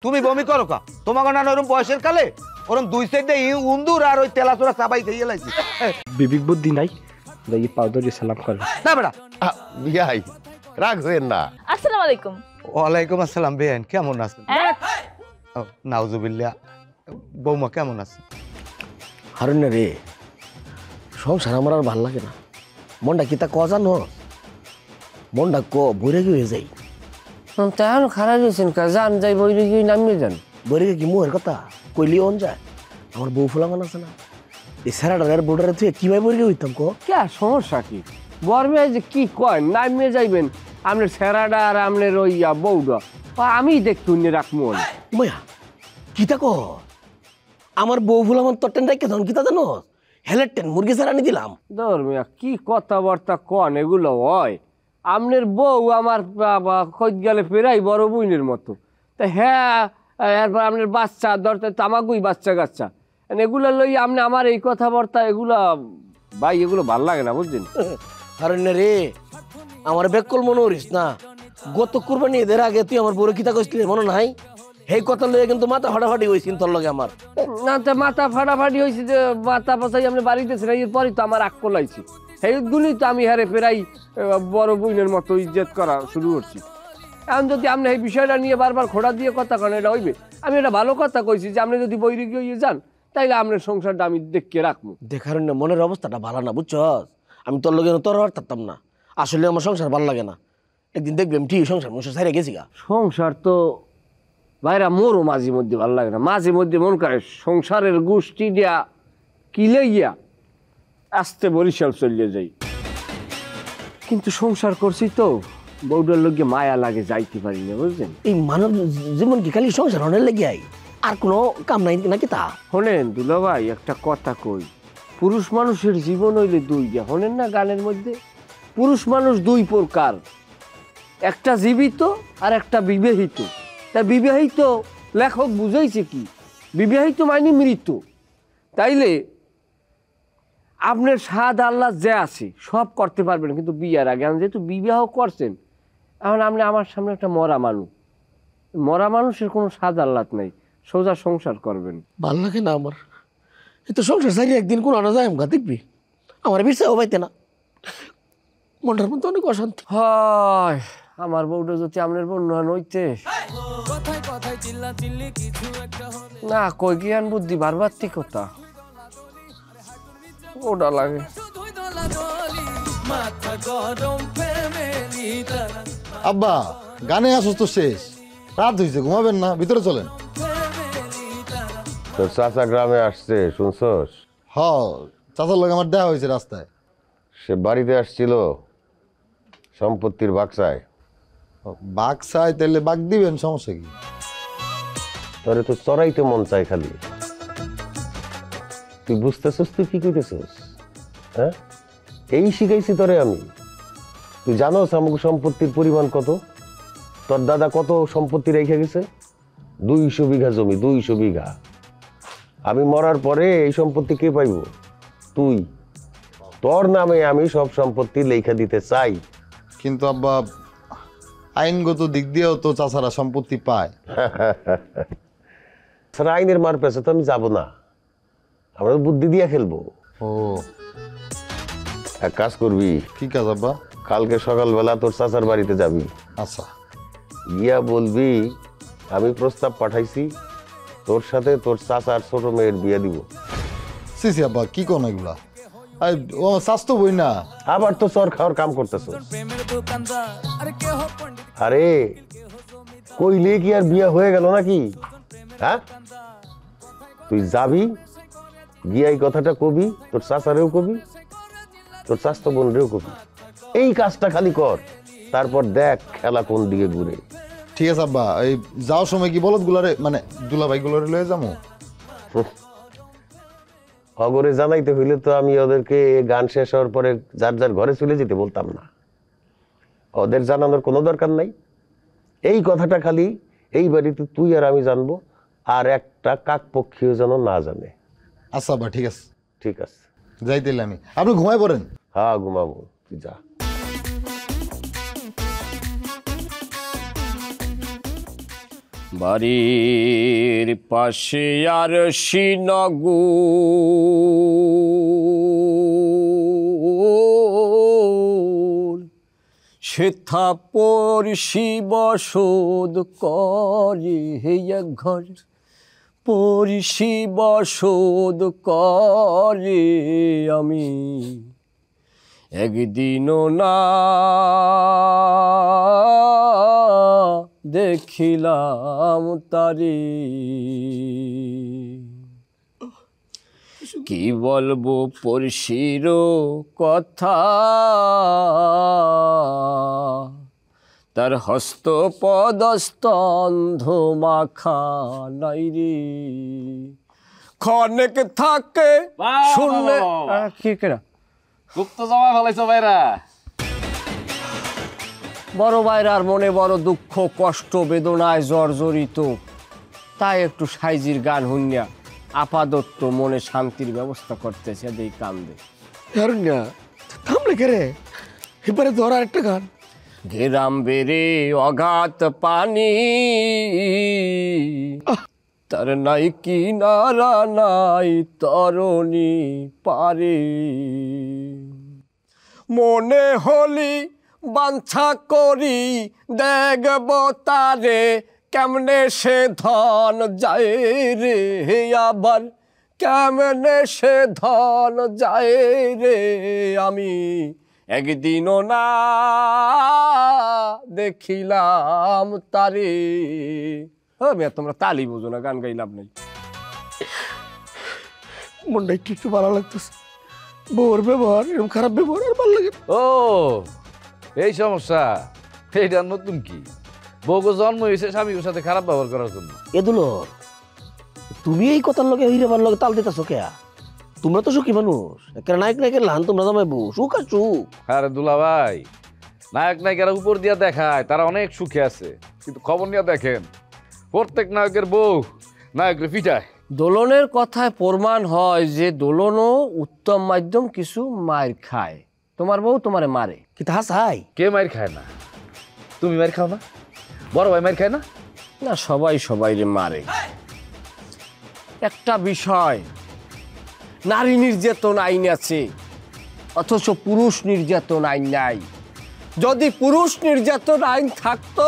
তুমি বমি করো কা? তোমাকে না ওরম বয়সের কালে ওরম দুই সাইডে উন্দুর আর ওই তেলাচোরা চাবাই খেয়ে লাইছি। বিবেক বুদ্ধি নাই, দেখি পাও ধরে সালাম করে না বেটা। বিয়াই রাগ হইেন না। আসসালামু আলাইকুম। ওয়ালাইকুম আসসালাম। বেহেন কেমন আছেন? নাউজুবিল্লাহ। বৌমা কেমন আছে? হারুন রে, সংসার আমার আর ভাল লাগে না। মনটা কি তা জানো? মনটা বইরে গিয়ে যাই। তেমন খারাপ হয়েছেন কা যান যাই বইরে গিয়ে নামিয়ে যান। বইরে কি মুহের কথা কইলি অন যায়? আমার বউ ফুলামান আছে না, এই স্যারাডার বোর্ডারে তুই কিভাবে বইরে হইতাম কো? কে সমস্যা কি? বর্মে যে কি কয় নামিয়ে যাইবেন আপনার সেরাডা আর আপনার ওই বউডা আমি দেখতে রাখবো। মায়া কিতা কো? আমার বউ ফুলামান তোর টেন রাখে তখন কিতা জানো? হেলের টেন মুরগি ছাড়া আনি দিলাম। ধর্মিয়া কি কথাবার্তা কন এগুলো হয়? আপনার বউ আমার খোঁজ গেলে ফেরাই বড় বইনের মতো। তা হ্যাঁ, এরপর আপনার বাচ্চা দরকার তামাকুই বাচ্চা কাচ্চা এগুলো লই আপনি আমার এই কথাবার্তা এগুলা ভাই এগুলো ভাল লাগে না বুঝছেন? হারুন রে, আমার বেকল মনে করিস না। গত কুরবানি এদের আগে তুই আমার বড় কিতা কইছিলি মনে নাই? এই কথা লইয়া কিন্তু মাথা ফাটাফাটি হয়েছিল তোর লগে আমার। না তো মাথা ফাটাফাটি হয়েছে যে মাথা পাশাই আপনি বাড়িতে ছিলেন, এরপরই তো আমার রাগ কোলাইছি। সেইগুলি তো আমি হারে ফেরাই বড় বইনের মতো ইজ্জত করা শুরু করছি। এখন যদি আপনি এই বিষয়টা নিয়ে বারবার খোঁড়া দিয়ে কথা কেন এটা হইবে? আমি এটা ভালো কথা কইছি যে আপনি যদি বইরে গিয়ে যান তাইলে আপনার সংসারটা আমি দেখে রাখবো। দেখার না মনের অবস্থাটা ভালো না বুঝছস? আমি তোর লগে তোর আর থাকতাম না। আসলে আমার সংসার ভালো লাগে না। একদিন দেখবি আমি ঠিক সংসার সাইরে গেছি গা। সংসার তো ভাইরা মোরও মাঝে মধ্যে ভালো লাগে না। মাঝে মধ্যে মন করে সংসারের গোষ্ঠী দিয়া কিলে গিয়া আস্তে বরিশাল চলিয়ে যাই। কিন্তু সংসার করছি তো বউডার লোকে মায়া লাগে, যাইতে পারি না বুঝলেন? এই মানব জীবন কি খালি সংসার হনের লেগে আই? আর কোনো কাম নাই নাকি তা? শোনেন দুলা ভাই, একটা কথা কই, পুরুষ মানুষের জীবন হইলে দুইটা। শোনেন না গানের মধ্যে পুরুষ মানুষ দুই প্রকার, একটা জীবিত আর একটা বিবাহিত। তা বিবাহিত লেখক বুঝাইছে কি? বিবাহিত মানে মৃত্যু। তাইলে আপনার স্বাদ আল্লাহ যে আছে সব করতে পারবেন, কিন্তু বিয়ার আগে আমি যেহেতু বিবাহ করছেন, এখন আপনি আমার সামনে একটা মরা মানুষ, মরা মানুষের কোনো স্বাদ আল্লাহ নাই, সোজা সংসার করবেন। ভাল লাগে না আমার। এই তো সংসার সাইরে একদিন কোন আনা যায় আমগা দেখবি আমার বিশ্বাস পাইতে না। মনটার মধ্যে অনেক অশান্তি হয়। আমার বউটা যদি আপনার বন্য হইতে না কই জ্ঞান বুদ্ধি বারবারটি কথা ওটা লাগে। আব্বা গানে আসো তো শেষ, রাত হয়েছে, ঘুমাবেন না? ভিতরে চলেন। তোর চাচা গ্রামে আসছে শুনছস? হ, চাচার লোক আমার দেওয়া হয়েছে রাস্তায়। সে বাড়িতে আসছিল সম্পত্তির বাক্সায়। বাঘ চাই তাহলে বাঘ দিবেন, সমস্যা কি? তোরে তো চড়াইতে মন চাই খালি। তুই বুঝতেছস তুই কি কইতেছস? হ্যাঁ, এই শিখাইছি তোরে আমি। তুই জানোস আমাকে সম্পত্তির পরিমাণ কত? তোর দাদা কত সম্পত্তি রেখে গেছে? 200 বিঘা জমি, 200 বিঘা। আমি মরার পরে এই সম্পত্তি কে পাইব? তুই। তোর নামে আমি সব সম্পত্তি লেখা দিতে চাই। কিন্তু আব্বা আইনগত দিক দিয়েও তো চাচারা সম্পত্তি পায়। স্যার আইনের মার পেছে তো আমি যাবো না, আমরা বুদ্ধি দিয়ে খেলবো। ও এক কাজ করবি। কি কাজ আব্বা? কালকে সকালবেলা তোর চাচার বাড়িতে যাবি। আচ্ছা। গিয়া বলবি আমি প্রস্তাব পাঠাইছি, তোর সাথে তোর চাচার ছোট মেয়ের বিয়ে দিব। সিসি আব্বা কি কোন এগুলা? ও স্বাস্থ্য বই না, আবার তো চর খাওয়ার কাম করতেছ। আরে কইলে কি আর বিয়ে হয়ে গেল নাকি? হ্যাঁ, তুই যাবি, গিয়া এই কথাটা কবি, তোর চাচারেও কবি, তোর স্বাস্থ্য বোনরেও কবি। এই কাজটা খালি কর, তারপর দেখ খেলা কোন দিকে ঘুরে। ঠিক আছে আব্বা। এই যাওয়ার সময় কি বলদ গুলারে মানে দুলাভাই গুলারে লয়ে যাবো? অগরে জানাইতে হইলে তো আমি ওদেরকে গান শেষ হওয়ার পরে যার যার ঘরে চলে যেতে বলতাম না। ওদের জানানোর কোনো দরকার নাই। এই কথাটা খালি এই বাড়িতে তুই আর আমি জানবো, আর একটা কাকপক্ষীও যেন না জানে। আচ্ছা আব্বা ঠিক আছে। ঠিক আছে, যাইতেলে আমি। আপনি ঘুমাই পড়েন। হ্যাঁ ঘুমাবো, তুই যা। বাড়ির পাশে আর শ্রীনগর সেথা পড়শি বসত করে এক ঘর পড়শি বসত করে আমি একদিনও না দেখিলাম তারে কি বলবো পড়শির কথা তার হস্ত পদস্তন্ধ মাখা নাই রে ক্ষণেক থাকে শুনলে কি কেনা গুপ্ত জমা ফেলাইছো ভাইরা বড় ভাইরার মনে বড় দুঃখ কষ্ট বেদনায় জর্জরিত তাই একটু সাইজির গান হুন্যা আপাতত মনে শান্তির ব্যবস্থা করতেছে দেই কান্দে থামলে কে রে এবারে ধর আরেকটা গান ঘেরাম বেড়ে অগাধ পানি তার নাই কিনারা নাই তরণী পারে মনে হলি বাঞ্ছা করি দেখব তারে কেমনে সে ধন যায় রে আবার কেমনে সে ধন যায় রে আমি একদিনও না দেখিলাম তারে। হ্যাঁ তোমরা তালি বোঝো না, গান গাই লাভ নেই। মনটা একটু ভালো লাগতেছে, বউর ব্যবহার এরকম খারাপ ব্যবহার আর ভালো লাগে। ও এই সমস্যা, এইটা নতুন কি? বউকে জন্ম হয়েছে স্বামীর সাথে খারাপ ব্যবহার করার জন্য। এদুলো তুমি এই কথার লগে হিরেবার লগে তাল দিতেছো কে? তোমরা তো সুখী মানুষ, একটা নায়ক নায়কের লান তোমরা জমাইবো, সুখ আর সুখ। আরে দুলা ভাই, নায়ক নায়িকারা উপর দিয়া দেখায় তারা অনেক সুখে আছে, কিন্তু খবর নিয়ে দেখেন প্রত্যেক নায়কের বউ নায়কের পিটায়। দোলনের কথায় প্রমাণ হয় যে দোলনও উত্তম মাধ্যম কিছু মায়ের খায়। তোমার বউ তোমারে মারে, কিন্তু হাসাই কে মায়ের খায় না? তুমি মায়ের খাও না? বড় ভাই মায়ের খায় না? না, সবাই সবাইরে মারে। একটা বিষয়, নারী নির্যাতন আইন আছে অথচ পুরুষ নির্যাতন আইন নাই। যদি পুরুষ নির্যাতন আইন থাকতো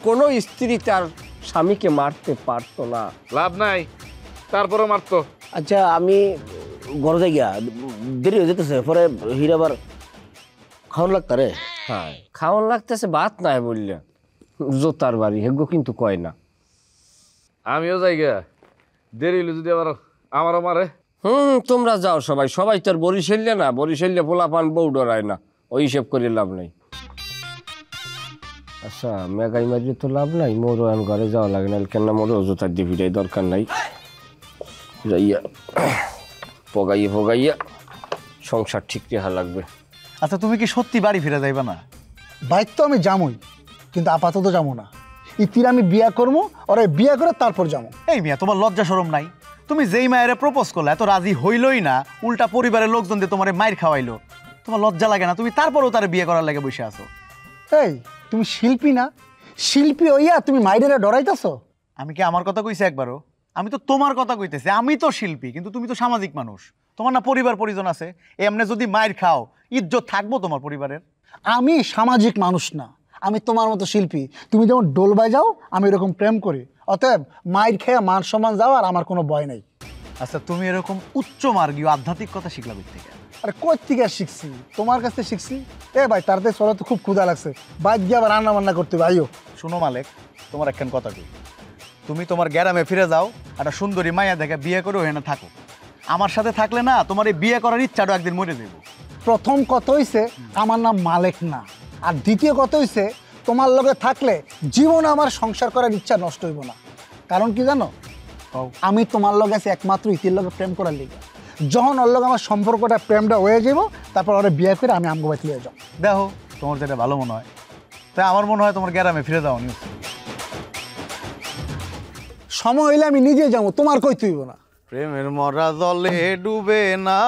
কোনো স্ত্রী তার স্বামীকে মারতে পারতো না। লাভ নাই, তারপরে মারতো। আচ্ছা আমি ঘরে যাই গিয়া, দেরি হয়ে যেতেছে, পরে হিরাবার খাওয়ান লাগতা রে। হ্যাঁ খাওয়ান লাগতেছে, ভাত নাই বললে জোতার বাড়ি হেগো কিন্তু কয় না। আমিও যাই গা, দেরি হইলে যদি আবার আমারও মারে। তোমরা যাও সবাই, সবাই তোর বরিশাল্য না, বরিশাল্য পোলা পান বউ ডরায় না, ওই হিসেব করে লাভ নাই। আচ্ছা মেঘাই মারিয়ে তো লাভ নাই, মোরও এখন ঘরে যাওয়া লাগে না, কেন মোরও জোতার দিয়ে ভিড়াই দরকার নাই। যাইয়া পগাইয়া পগাইয়া সংসার ঠিক রেখা লাগবে। আচ্ছা তুমি কি সত্যি বাড়ি ফিরে যাইবা না? বাইক তো আমি যামই, কিন্তু আপাতত যাবো না। ইতির আমি বিয়া করবো, ওরা বিয়া করে তারপর যাবো। এই মিয়া, তোমার লজ্জা শরম নাই? তুমি যেই মায়ের প্রপোজ করলে এত রাজি হইলই না, উল্টা পরিবারের লোকজন দিয়ে তোমার মায়ের খাওয়াইলো, তোমার লজ্জা লাগে না? তুমি তারপরেও তার বিয়ে করার লাগে বসে আছো। এই তুমি শিল্পী না? শিল্পী হইয়া তুমি মাইরেরা ডরাইতেছো? আমি কি আমার কথা কইছি একবারও? আমি তো তোমার কথা কইতেছি। আমি তো শিল্পী, কিন্তু তুমি তো সামাজিক মানুষ, তোমার না পরিবার পরিজন আছে। এমনি যদি মায়ের খাও, ইজ্জত থাকবো তোমার পরিবারের? আমি সামাজিক মানুষ না, আমি তোমার মতো শিল্পী। তুমি যেমন ডোল বাজাও, আমি এরকম প্রেম করি। অতএব মায়ের খেয়ে মান সম্মান যাওয়ার আমার কোনো ভয় নেই। আচ্ছা তুমি এরকম উচ্চ মার্গীয় আধ্যাত্মিক কথা শিখলা কই থেকে? আরে কই থেকে শিখছি? তোমার কাছ থেকে শিখছি। এ ভাই তাড়াতাড়ি চলো, তো খুব ক্ষুধা লাগছে, বাইক গিয়ে আবার রান্না বান্না করতে হবে। আইও। শুনো মালেক, তোমার একখান কথা কই, তুমি তোমার গ্রামে ফিরে যাও, একটা সুন্দরী মাইয়া দেখে বিয়ে করে ওখানে থাকো। আমার সাথে থাকলে না তোমার এই বিয়ে করার ইচ্ছাটা একদিন মরে দেবো। প্রথম কথা হইছে আমার নাম মালেক না, আর দ্বিতীয় কথা হইছে তোমার লগে থাকলে জীবন আমার সংসার করার ইচ্ছা নষ্ট হইব না। কারণ কি জানো, আমি তোমার লগে আছি একমাত্র ইতির লগে প্রেম করার লিগে। যখন ওর লগে আমার সম্পর্কটা প্রেমটা হয়ে যাব, তারপর ওরা বিয়ে করে আমি আমগো বাড়ি লিয়ে যাও। দেখো তোমার যেটা ভালো মনে হয়। তাই আমার মনে হয় তোমার গ্রামে ফিরে যাও নি। সময় হইলে আমি নিজে যাবো, তোমার কই তুইব না। প্রেমের মরা জলে ডুবে না,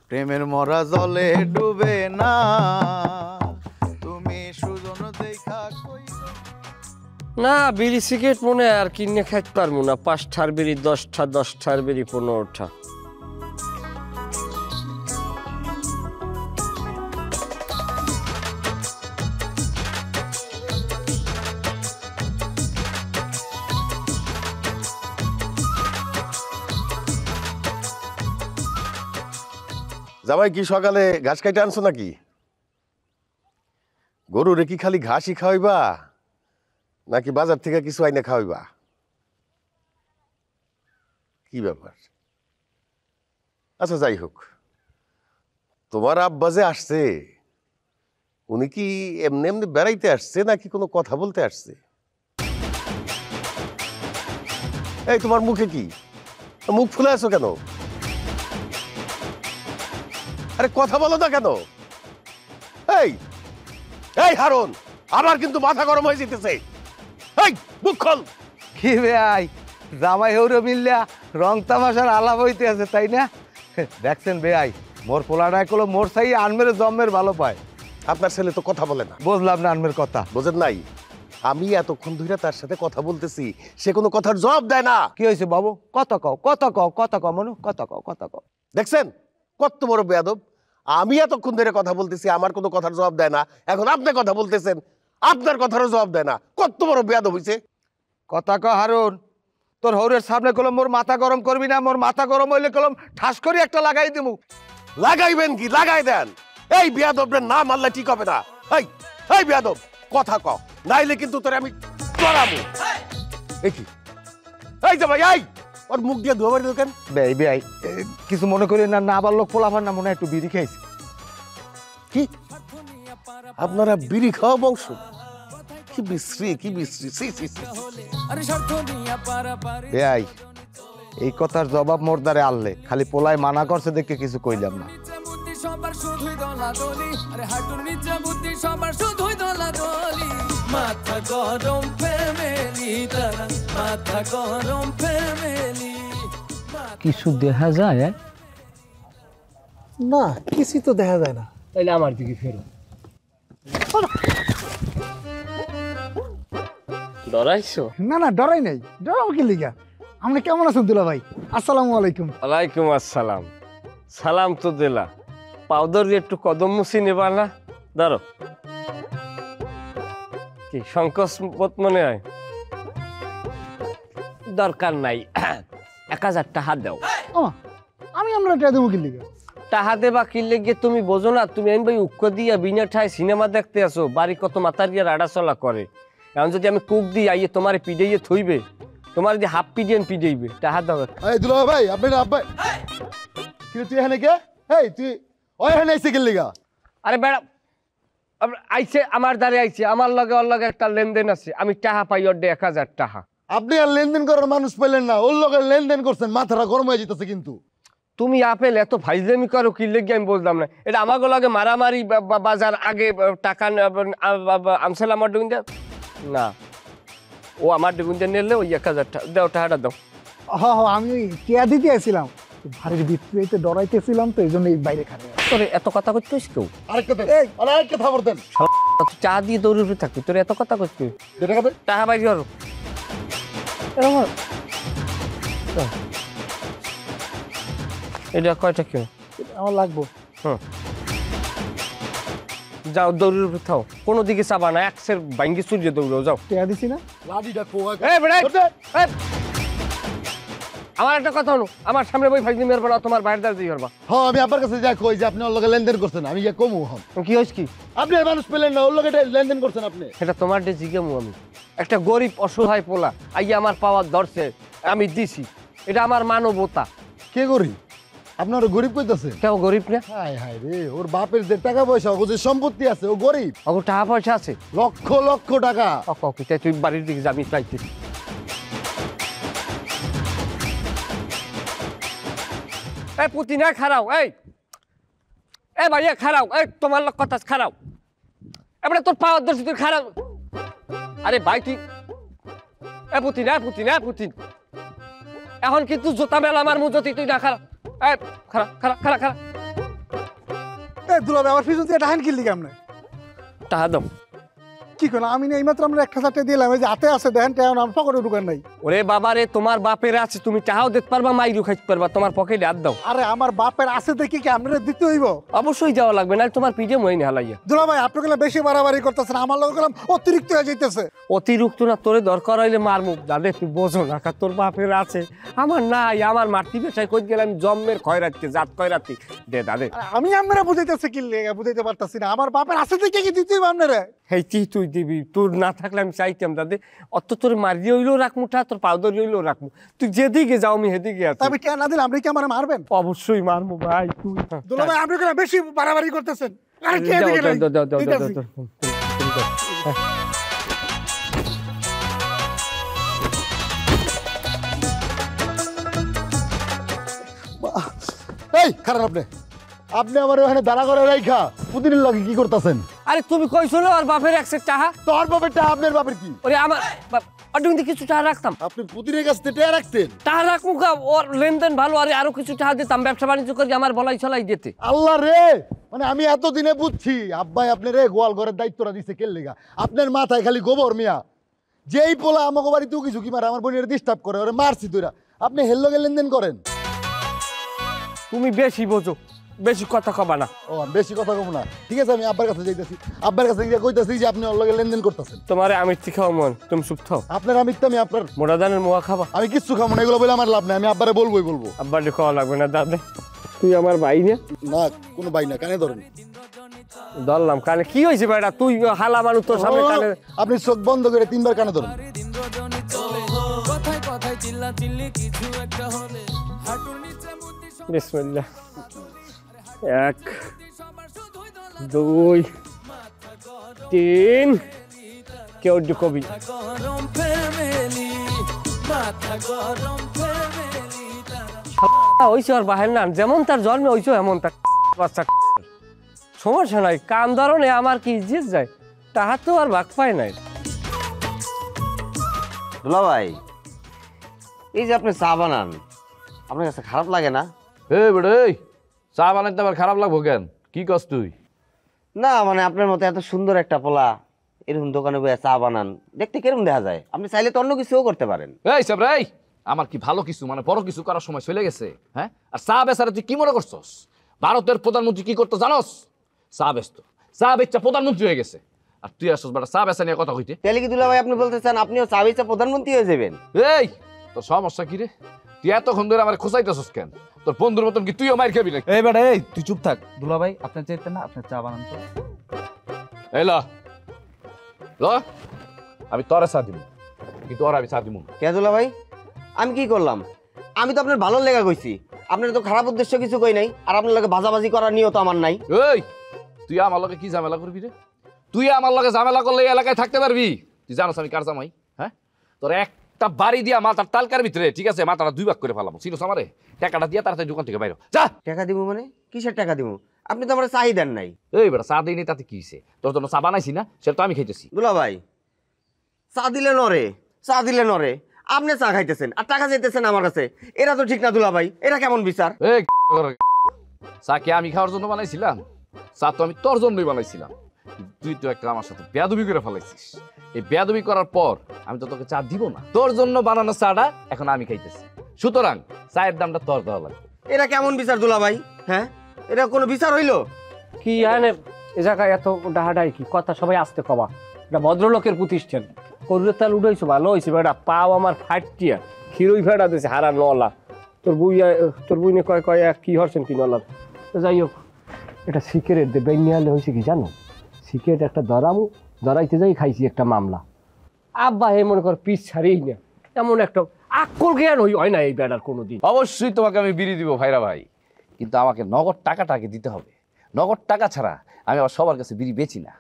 প্রেমের মরা জলে ডুবে না, তুমি সুজন দেখা না বিড়ি সিগারেট মনে হয় আর কিনে খাইতে পারবো না, 5টার বিড়ি 10টা, 10টার বিড়ি 15টা। জামাই কি সকালে ঘাস কাইটে আনছো নাকি? গরুরে কি খালি ঘাসই খাওয়াইবা নাকি বাজার থেকে কিছু আইনে খাওয়াইবা? কি ব্যাপার? আচ্ছা যাই হোক, তোমার আব্বা যে আসছে উনি কি এমনি এমনি বেড়াইতে আসছে নাকি কোনো কথা বলতে আসছে? এই তোমার মুখে কি, মুখ ফুলে আছো কেন? আরে কথা বলো না কেন? এই এই হারুন, আমার কিন্তু মাথা গরম হয়ে যেতেছে। এই মুখ খোল। কি ভাই, জামাই হৌরে মিল্লা রং তামাশার আলাপ হইতে আছে তাই না? দেখছেন বেআই, মোর পোলাটায় কলো মোর চাই আনমের জন্মের ভালো পায়। আপনার ছেলে তো কথা বলে না। বুঝলাম না আনমের কথা। বোঝেন নাই? আমি এতক্ষণ ধরে তার সাথে কথা বলতেছি, সে কোনো কথার জবাব দেয় না। কি হয়েছে বাবু? কথা কও, কথা কও, কথা কও মনু, কথা কও, কথা কও। দেখছেন কত বড় বেয়াদব? আমি এতক্ষণ ধরে কথা বলতেছি, আমার কোনো কথার জবাব দেয় না। এখন আপনি কথা বলতেছেন, আপনার কথারও জবাব দেয় না। কত বড় বেয়াদব হইছে। কথা কও হারুন, তোর হৌরের সামনে কলম মোর মাথা গরম করবি না। মোর মাথা গরম হইলে কলম ঠাস করে একটা লাগাই দিমু। লাগাইবেন কি? লাগাই দেন। এই বেয়াদবের নাম আল্লাহ ঠিক হবে না। এই এই বেয়াদব কথা কও, নাইলে কিন্তু তোরে আমি চড়াবো। এই কি? এই যে ভাই, এই ওর মুখ দিয়ে ধোয়া বাড়ি দোকান। বেআই বেআই, কিছু মনে করি না, না আবার লোক পোলাফার না মনে হয় একটু বিড়ি খাইছে। কি আপনারা বিড়ি খাওয়া বংশ? কি বিশ্রী, কি বিশ্রী। সি সি সি। বেআই, এই কথার জবাব মোর দ্বারে আনলে, খালি পোলায় মানা করছে দেখে কিছু কইলাম না। মাথা গরম ফ্যামিলি, তারা মাথা গরম ফ্যামিলি। কিছু দেখা যায়? না, কিছুই তো দেখা যায় না। তাইলে আমার দিকে ফেরো। ডরাইছো? না না, ডরাই নাই। ডরাবো কি লিগা? আপনি কেমন আছেন দুলা ভাই? আসসালামু আলাইকুম। ওয়ালাইকুম আসসালাম। সালাম তো দিলা, পাউডার একটু কদম মুছি নেবা না? ধরো। কি সংকোচ বোধ মনে হয়? দরকার নাই, 1000 টাকা দাও। আমি আমরা এটা দেবো কি লিগা? টাকা দেবা কিনলে গিয়ে তুমি বোঝো না? তুমি এন ভাই উক্ক দিয়া বিনা ঠায় সিনেমা দেখতে আসো, বাড়ি কত মাতার গিয়ে রাডা চলা করে। এখন যদি আমি কুক দিই আইয়ে তোমার পিডাইয়ে থইবে, তোমার যদি হাফ পিডিয়ান পিডাইবে। টাকা দাও। এই দুলা ভাই, আপনি আব্বাই কি তুই এখানে কে? এই তুই ওই এখানে আইছে কি লিগা? আরে বেড়া, আইছে আমার দ্বারে আইছে, আমার লগে ওর লগে একটা লেনদেন আছে, আমি টাকা পাই ওর 1000 টাকা। আপনি আর লেনদেন করার মানুষ পেলেন না, ওর লগে লেনদেন করছেন, মাথাটা গরম হয়ে যেতেছে। কিন্তু তুমি আপেল এত ফাইজলামি করো কি লেগে আমি বললাম না। এটা আমাকে লগে মারামারি বাজার আগে টাকা আমসাল আমার ডুগুন না, ও আমার ডুগুন নিলে ওই 1000 টাকা দাও, টাকাটা দাও। আমি ওই কেয়া দিতে আসছিলাম, বাড়ির ভিতরে ডরাইতেছিলাম তো এই জন্য বাইরে খাবে। তোর এত কথা করছিস কেউ? আরেকটা খবর দেন। চা দিয়ে দৌড়ে উঠে থাকবি, তোর এত কথা করছিস? টাকা বাইরে করো। এটা কয়টা কেউ? আমার লাগবো। যাও দৌড়ে উঠে থাও, কোনো দিকে চাবা না, একসের ভাঙ্গি সূর্য দৌড়াও, যাও। কেয়া দিছি না? আমার একটা কথা হলো, আমার সামনে বই ফাইজলি মেরবা না, তোমার বাইরে দাঁড়িয়ে পারবা। হ্যাঁ, আমি আপনার কাছে যাই কই যে আপনি ওর লগে লেনদেন করছেন, আমি ইয়া কমু হম। কি হয়েছে কি? আপনি আর মানুষ পেলেন না, ওর লগে লেনদেন করছেন আপনি। এটা তোমার ডে জিজ্ঞামু আমি। একটা গরিব অসহায় পোলা আইয়া আমার পাওয়ার ধরছে, আমি দিছি, এটা আমার মানবতা। কে গরিব? আপনার গরিব কইতাছে? কেউ গরিব না? হায় হায় রে, ওর বাপের যে টাকা পয়সা, ও যে সম্পত্তি আছে, ও গরিব। ওর টাকা পয়সা আছে লক্ষ লক্ষ টাকা। তুই বাড়ির দিকে যাবি, চাইছিস? এই পুতি না খারাও, এই ভাইয়া খারাও, এই তোমার লোক কথা খারাও, এবারে তোর পাওয়ার ধরছি, তুই খারাও। আরে ভাই তুই পুতিন, পুতিন এখন কিন্তু জোতা মেলা আমার মুজতি, তুই না খারাপ। খারাপ খারাপ খারাপ খারাপ। দুলা ভাই, আমার পিছন থেকে টাহান কি লিগা? আপনি টাকা দাও। কি কেন আমি না এইমাত্র আমরা 1,000 টাকা দিলাম, এই যে হাতে আছে দেখেন টাকা আমার পকেটে ঢুকান নাই। ওরে বাবা রে, তোমার বাপের আছে, তুমি টাকাও দিতে পারবা, মাইরও খাইতে পারবা, তোমার পকেটে হাত দাও। আরে আমার বাপের আছে দেখি কি আপনারা দিতে হইব? অবশ্যই যাওয়া লাগবে, না তোমার পিঠে মই না হালাইয়া। দুলা ভাই আপনি গেলে বেশি বাড়াবাড়ি করতেছেন, আমার লোক গেলাম অতিরিক্ত হয়ে যাইতেছে। অতিরিক্ত না, তোরে দরকার হইলে মারমু। দাদে তুই বোঝো না, তোর বাপের আছে আমার নাই, আমার মাটি বেচাই কই গেলাম জন্মের খয়রাতি জাত খয়রাতি দে দাদে। আমি আপনারা বুঝাইতেছি কি লেগে বুঝাইতে পারতাছি না, আমার বাপের আছে দেখি কি দিতে হইব আপনারা? হেই তুই দিবি, তোর না থাকলে আমি চাইতাম দাদে। অত তোর মারি হইলেও রাখমু, তোর পাউদারি হইলেও রাখমু, তুই যেদিকে যাও আমি সেদিকে আছি। আমি টাকা না দিলে আপনি কি আমার মারবেন? অবশ্যই মারমু ভাই। তুই দুলা ভাই আপনি গেলে বেশি বাড়াবাড়ি করতেছেন। আরে কে দিকে নাই দিতাছি। এই খারাপ আপনি আমার ওখানে দাঁড়া করে রাইখা পুদিনের লগে কি করতেছেন? আরে তুমি কইছিল আর বাপের 100 টাকা। তোর বাপের টাকা আপনার বাপের কি? ওরে আমার অডুন কিছু টাকা রাখতাম। আপনি পুদিনের কাছ থেকে টাকা রাখতেন? টাকা রাখমু কা, ওর লেনদেন ভালো, আরো কিছু টাকা দিতাম, ব্যবসা বাণিজ্য করি আমার বলাই চলাই দিতে। আল্লাহ রে, মানে আমি এতদিনে বুঝছি আব্বাই আপনার গোয়াল ঘরের দায়িত্বটা দিছে কে লেগা। আপনার মাথায় খালি গোবর মিয়া। যেই পোলা আমাকে বাড়িতে উকি ঝুঁকি মারে, আমার বোনের ডিস্টার্ব করে, ওরে মারছি তুইরা, আপনি হেল্লোকে লেনদেন করেন? তুমি বেশি বোঝো, বেশি কথা কবা না। ও বেশি কথা কম না, ঠিক আছে আমি আব্বার কাছে যাইতেছি, আব্বার কাছে গিয়ে কইতাছি যে আপনি ওর লগে লেনদেন করতেছেন। তোমার আমি খাও মন, তুমি চুপ থাও। আপনার আমি আমি আপনার মোটা দানের মোয়া খাবা? আমি কিচ্ছু খাবো না, এগুলো বলে আমার লাভ নাই, আমি আব্বারে বলবোই বলবো। আব্বার খাওয়া লাগবে না দাদা, তুই আমার ভাই না। না কোনো ভাই না, কানে ধরেন। ধরলাম কানে, কি হয়েছে বেটা? তুই হালা মানুষ, তোর সামনে কানে। আপনি চোখ বন্ধ করে 3 বার কানে ধরেন। কথায় কথায় চিল্লা চিল্লি কিছু একটা হলে হাঁটুর নিচে বুদ্ধি বিসমিল্লাহ। 1 2 3 কেউ কবি গরম ফ্যামিলি, মাথা গরম ফ্যামিলি। ওইছে আর বাহের নাম, যেমন তার জন্মে ওইছে এমন তার বাচ্চা। সমস্যা নাই, কাম ধরনে আমার কি ইজ্জত যায়, তাহার তো আর ভাগ পায় নাই। দুলা ভাই, এই যে আপনি চা বানান, আপনার কাছে খারাপ লাগে না? এই বেড়ে, চা বানাইতে আবার খারাপ লাগবো কেন? কি কস তুই? না মানে আপনার মতো এত সুন্দর একটা পোলা এরকম দোকানে বসে চা বানান, দেখতে কিরকম দেখা যায়? আপনি চাইলে তো অন্য কিছুও করতে পারেন। এই সাবরে, আমার কি ভালো কিছু মানে বড় কিছু করার সময় চলে গেছে? হ্যাঁ, আর চা বেচারে তুই কি মনে করছস? ভারতের প্রধানমন্ত্রী কি করতো জানোস? চা বেচতো, চা বেচা প্রধানমন্ত্রী হয়ে গেছে, আর তুই আসছ বেটা চা বেচা নিয়ে কথা কইতে। তাহলে কি দুলা ভাই আপনি বলতে চান আপনিও চা বেচা প্রধানমন্ত্রী হয়ে যাবেন? এই তোর সমস্যা কি রে? তুই এতক্ষণ ধরে আমার খোঁচাইতেছস কেন? তোর বন্ধুর মতন কি তুইও মাইর খাবি নাকি? এই বেটা এই তুই চুপ থাক। দুলা ভাই আপনার চাইতেন না, আপনার চা বানান তো। এই ল ল, আমি তোরে চা দিব, কিন্তু ওর আমি চা দিব না। কে দুলা ভাই, আমি কি করলাম? আমি তো আপনার ভালো লেগা কইছি, আপনার তো খারাপ উদ্দেশ্য কিছু কই নাই, আর আপনার লগে ভাজাভাজি করার নিয়ত তো আমার নাই। এই তুই আমার লগে কি ঝামেলা করবি রে? তুই আমার লগে ঝামেলা করলে এই এলাকায় থাকতে পারবি? তুই জানোস আমি কার জামাই? হ্যাঁ, তোর একটা বাড়ি দিয়া মাথার তালকার ভিতরে, ঠিক আছে, মাথাটা 2 ভাগ করে ফেলাবো। চিনোস আমারে? টাকাটা দিয়া তাড়াতাড়ি দোকান থেকে বাইরে যা। টাকা দিব মানে? কিসের টাকা দিব? আপনি তো আমার চাই দেন নাই। এই বেটা চা দিই নি তাতে কি হইছে? তোর জন্য চা বানাইছি না, সেটা তো আমি খাইতেছি। দুলা ভাই, চা দিলে নরে, চা দিলে নরে, আপনি চা খাইতেছেন আর টাকা চাইতেছেন আমার কাছে, এরা তো ঠিক না দুলা ভাই, এটা কেমন বিচার? এই চা কি আমি খাওয়ার জন্য বানাইছিলাম? চা তো আমি তোর জন্যই বানাইছিলাম। তুই তো একটা আমার সাথে বেয়াদবি করে ফেলাইছিস। এই বেয়াদবি করার পর আমি তো তোকে চা দিব না। তোর জন্য বানানো চাটা এখন আমি খাইতেছি, সুতরাং চায়ের দামটা তোর দেওয়া লাগবে। এটা কেমন বিচার দুলা ভাই? হ্যাঁ, এটা কোনো বিচার হইলো? কি আনে এ জায়গায় এত ডাহাডাই কি কথা? সবাই আসতে কবা, এটা ভদ্রলোকের প্রতিষ্ঠান। করুরের তাল উঠাইছো, ভালো হয়েছে বেটা। পাও আমার ফাটিয়া ক্ষীরই ফেটা দিয়েছে হারা নলা। তোর বই নিয়ে কয় কি হরছেন কি নলার। যাই হোক, এটা সিগারেট দে বেনিয়ালে হয়েছে কি জানো? সিগারেট একটা ধরাইতে যাই খাইছি একটা মামলা। আব্বা হে মনে কর পিস ছাড়িই না, এমন একটা আকল জ্ঞান হয় না এই বেটার কোনোদিন। অবশ্যই তোমাকে আমি বিড়ি দিব ভাইরা ভাই, কিন্তু আমাকে নগদ টাকাটা আগে দিতে হবে। নগদ টাকা ছাড়া আমি আবার সবার কাছে বিড়ি বেচি না,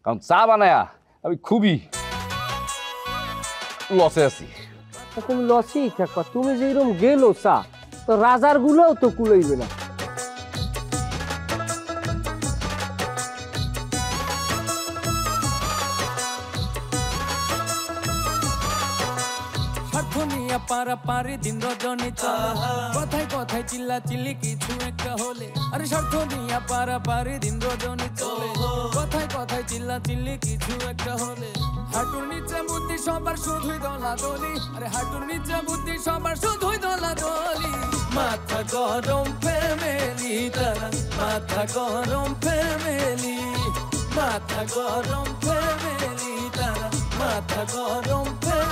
কারণ চা বানায়া আমি খুবই লসে আছি। তুমি লসেই থাকবা, তুমি যেরকম গেলো চা তো রাজার গুলোও তো কুলাইবে না। স্বার্থ নিয়ে নিয়ে পারা পারি দিন রজনী চলে কথায় কথায় চিল্লা চিল্লি কিছু একটা হলে আরে স্বার্থ নিয়ে পারা পারি দিন রজনী চলে কথায় কথায় চিল্লা চিল্লি কিছু একটা হলে হাঁটুর নিচে বুদ্ধি সবার শুধুই দলাদলি আরে হাঁটুর নিচে বুদ্ধি সবার শুধুই দলাদলি মাথা গরম ফ্যামিলি তারা মাথা গরম ফ্যামিলি মাথা গরম ফ্যামিলি তারা মাথা গরম ফ্যামিলি